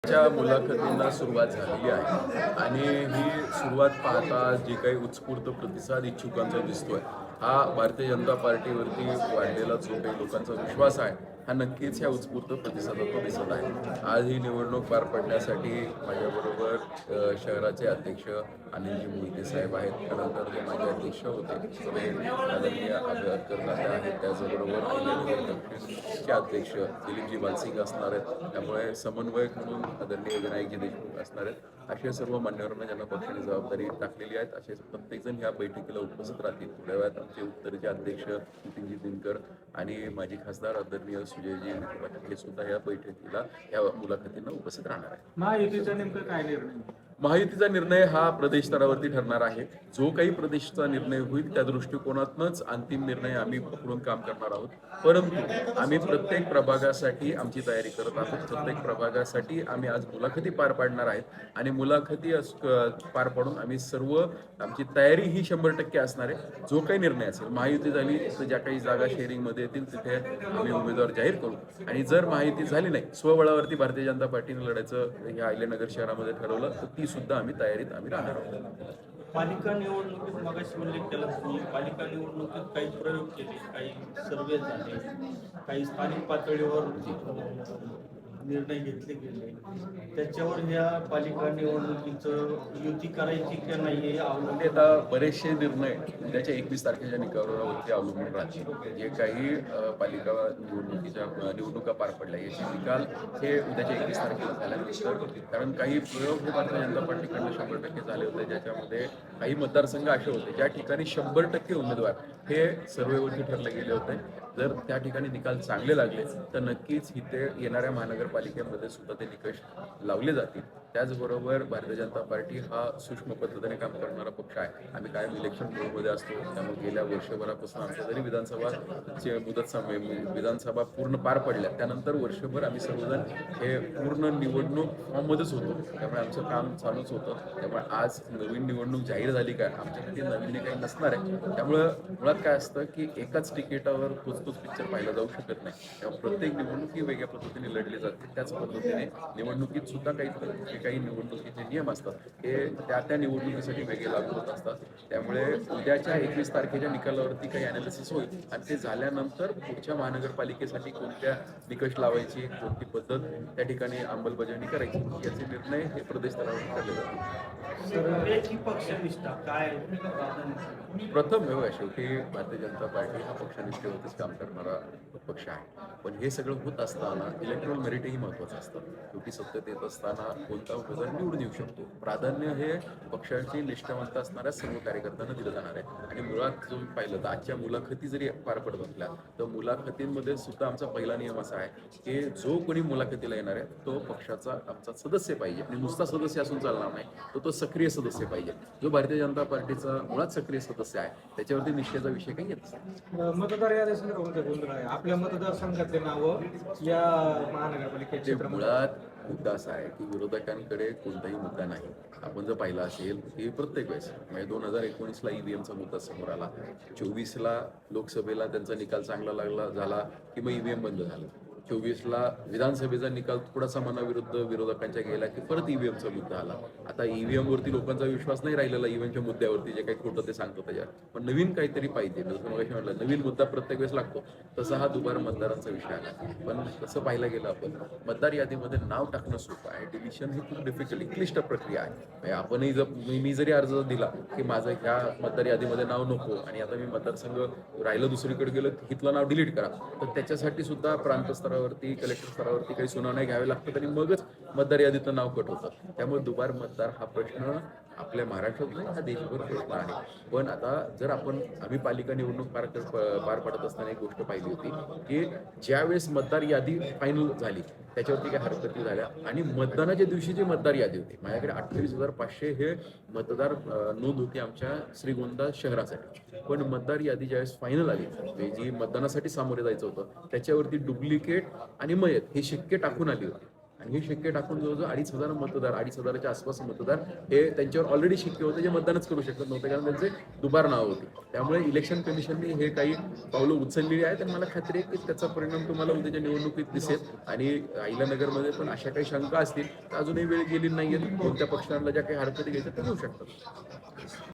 च्या मुलाखतींना सुरुवात झालेली आहे आणि ही सुरुवात पाहता जे काही उत्स्फूर्त प्रतिसाद इच्छुकांचा दिसतोय, हा भारतीय जनता पार्टीवरती वाढलेला जो काही लोकांचा विश्वास आहे, हा नक्कीच ह्या उत्स्फूर्त प्रतिसादातून दिसत आहे. आज ही निवडणूक पार पडण्यासाठी माझ्याबरोबर शहराचे अध्यक्ष अनिलजी मोहिते साहेब आहेत. त्यानंतर जे माझे अध्यक्ष होते ते आदरणीय आंबेडकर दादा आहेत. त्याचबरोबर अहिल्यानगर दक्षिणचे अध्यक्ष दिलीपजी वालसिंग असणार आहेत. त्यामुळे समन्वयक म्हणून आदरणीय विनायकजी देशमुख असणार आहेत. असे सर्व मान्यवरांना ज्यांना पक्षाने जबाबदारी टाकलेली आहेत असे प्रत्येकजण ह्या बैठकीला उपस्थित राहतील. थोड्या वेळात आमचे उत्तरेचे अध्यक्ष नितीनजी दिनकर आणि माजी खासदार आदरणीय सुजयजी पाटील हे सुद्धा या बैठकीला या मुलाखतींना उपस्थित राहणार आहे. महायुतीचा नेमकं काय निर्णय? महायुतीचा निर्णय हा प्रदेश स्तरावरती ठरणार आहे. जो काही प्रदेशचा निर्णय होईल त्या दृष्टिकोनातूनच अंतिम निर्णय आम्ही पकडून काम करणार आहोत. परंतु आम्ही प्रत्येक प्रभागासाठी आमची तयारी करत आहोत. प्रत्येक प्रभागासाठी आम्ही आज मुलाखती पार पाडणार आहेत आणि मुलाखती पार पाडून आम्ही सर्व आमची तयारी ही 100% असणार आहे. जो काही निर्णय असेल, महायुती झाली तर ज्या काही जागा शेअरिंगमध्ये येतील तिथे आम्ही उमेदवार जाहीर करू आणि जर महायुती झाली नाही, स्वबळावरती भारतीय जनता पार्टीने लढायचं या अहिल्यानगर शहरामध्ये ठरवलं तर ती सुद्धा आम्ही तयारीत राहणार आहोत. पालिका निवडणुकीत मगाशी उल्लेख केला तुम्ही, पालिका निवडणुकीत काही प्रयोग केले, काही सर्वे झाले, काही स्थानिक पातळीवर निर्णय घेतले गेले, त्याच्यावर या पालिका निवडणुकीचं युती करायची की नाही म्हणजे आता बरेचसे निर्णय उद्याच्या 21 तारखेच्या निकालावरती अवलंबून राहतील. जे काही पालिका निवडणुका पार पडल्या याचे निकाल हे उद्याच्या 21 तारखेला झाल्यानंतर, कारण काही प्रयोग हे भारतीय जनता पार्टीकडनं 100% झाले होते, ज्याच्यामध्ये काही मतदारसंघ असे होते ज्या ठिकाणी 100% उमेदवार हे सर्वेवरती ठरले गेले होते. जर त्या ठिकाणी निकाल चांगले लागले तर नक्कीच इथे येणाऱ्या महानगरपालिकेमध्ये सुद्धा ते निकष लावले जातील. त्याचबरोबर भारतीय जनता पार्टी हा सूक्ष्म पद्धतीने काम करणारा पक्ष आहे. आम्ही कायम इलेक्शन मोडमध्ये असतो. त्यामुळे गेल्या वर्षभरापासून आमच्या जरी विधानसभा पूर्ण पार पडल्या त्यानंतर वर्षभर आम्ही सर्वजण हे पूर्ण निवडणूक फॉर्ममध्येच होतो. त्यामुळे आमचं काम चालूच होतं. त्यामुळे आज नवीन निवडणूक जाहीर झाली काय, आमच्यासाठी नवीन काही नसणार आहे. त्यामुळं मुळात काय असतं की एकाच तिकीटावर तोच पिक्चर पाहिला जाऊ शकत नाही. त्यामुळे प्रत्येक निवडणूक ही वेगळ्या पद्धतीने लढली जाते. त्याच पद्धतीने निवडणुकीत सुद्धा काही निवडणुकीचे नियम असतात हे त्या निवडणुकीसाठी वेगळे लागू होत असतात. त्यामुळे उद्याच्या 21 तारखेच्या निकालावरती काही अनालिसिस होईल आणि ते झाल्यानंतर पुढच्या महानगरपालिकेसाठी कोणत्या निकष लावायची, कोणती पद्धत त्या ठिकाणी अंमलबजावणी करायची याचे निर्णय हे प्रदेश स्तरावर ठरले जातात. पक्षनिष्ठा काय प्रथम शेवटी भारतीय जनता पार्टी हा पक्षनिष्ठेवरतीच काम करणारा पक्ष आहे. पण हे सगळं होत असताना इलेक्ट्रॉल मेरिटही महत्वाचं असतं. शेवटी सत्तेत येत असताना कोणता उमेदवार निवडून येऊ शकतो, प्राधान्य हे पक्षाची निष्ठावंत असणाऱ्या सर्व कार्यकर्त्यांना दिलं जाणार आहे. आणि मुळात जो पाहिलं तर आजच्या मुलाखती जरी पार पडत असल्या तर मुलाखतींमध्ये सुद्धा आमचा पहिला नियम असा आहे की जो कोणी मुलाखतीला येणार आहे तो पक्षाचा आमचा सदस्य पाहिजे आणि नुसता सदस्य असून चालणार नाही, तो सक्रिय सदस्य पाहिजे. जो भारतीय जनता पार्टीचा मुळात सक्रिय सदस्य आहे त्याच्यावरती निष्ठेचा विषय काही येत नाही. मतदार यादीसंदर्भात गोंधळ आहे. आपल्या मतदारसंघातले नावं या महानगरपालिकेचे मुळात मुद्दा असा आहे की विरोधकांकडे कोणताही मुद्दा नाही. आपण जर पाहिला असेल की प्रत्येक वेळेस म्हणजे 2019ला ईव्हीएमचा मुद्दा समोर आला, 24ला लोकसभेला त्यांचा निकाल चांगला झाला की मग ईव्हीएम बंद झालं, 24ला विधानसभेचा निकाल थोडासा मनाविरुद्ध विरोधकांच्या गेला की परत ईव्हीएमचा मुद्दा आला. आता ईव्हीएम वरती लोकांचा विश्वास नाही राहिलेला, ईव्हीएमच्या मुद्द्यावरती जे काही खोटं ते सांगतो त्याच्यावर. पण नवीन काहीतरी पाहिजे, जसं मग म्हटलं नवीन मुद्दा प्रत्येक वेळेस लागतो, तसा हा दुबारा मतदारांचा विषय आला. पण तसं पाहायला गेलं आपण मतदार यादीमध्ये नाव टाकणं सोपं आहे, डिलिशन ही खूप डिफिकल्ट क्लिष्ट प्रक्रिया आहे. म्हणजे आपणही मी जरी अर्ज दिला की माझं ह्या मतदार यादीमध्ये नाव नको आणि आता मी मतदारसंघ राहिलं दुसरीकडे गेलं इथलं नाव डिलीट करा, तर त्याच्यासाठी सुद्धा प्रांत स्तरावरती कलेक्टर स्तरावरती काही सुनावण्या घ्याव्या लागतात आणि मगच मतदार यादीतलं नाव कट होतं. त्यामुळे दुबार मतदार हा प्रश्न आपल्या महाराष्ट्रात नाही, हा देशभर प्रश्न आहे. पण आता जर आम्ही पालिका निवडणूक पार पाडत असताना एक गोष्ट पाहिली होती की ज्यावेळेस मतदार यादी फायनल झाली त्याच्यावरती काही हरकती झाल्या आणि मतदानाच्या दिवशी जी मतदार यादी होती, माझ्याकडे 28,500 हे मतदार नोंद होती आमच्या श्रीगोंदा शहरासाठी. पण मतदार यादी ज्यावेळेस फायनल आली, जी मतदानासाठी सामोरे जायचं होतं, त्याच्यावरती डुप्लिकेट आणि मयत हे शिक्के टाकून आली होती. आणि हे शिक्के टाकून जवळजवळ 2,500 मतदार, 2,500च्या आसपास मतदार हे त्यांच्यावर ऑलरेडी शिक्के होते जे मतदानच करू शकत नव्हते, कारण त्यांचे दुबार नाव होते. त्यामुळे इलेक्शन कमिशनने हे काही पावलं उचललेली आहेत आणि मला खात्री आहे की त्याचा परिणाम तुम्हाला उद्याच्या निवडणुकीत दिसेल. आणि अहिल्यानगरमध्ये पण अशा काही शंका असतील तर अजूनही वेळ गेली नाहीये. कोणत्या पक्षांना ज्या काही हरकती घ्यायच्या त्या घेऊ शकतात.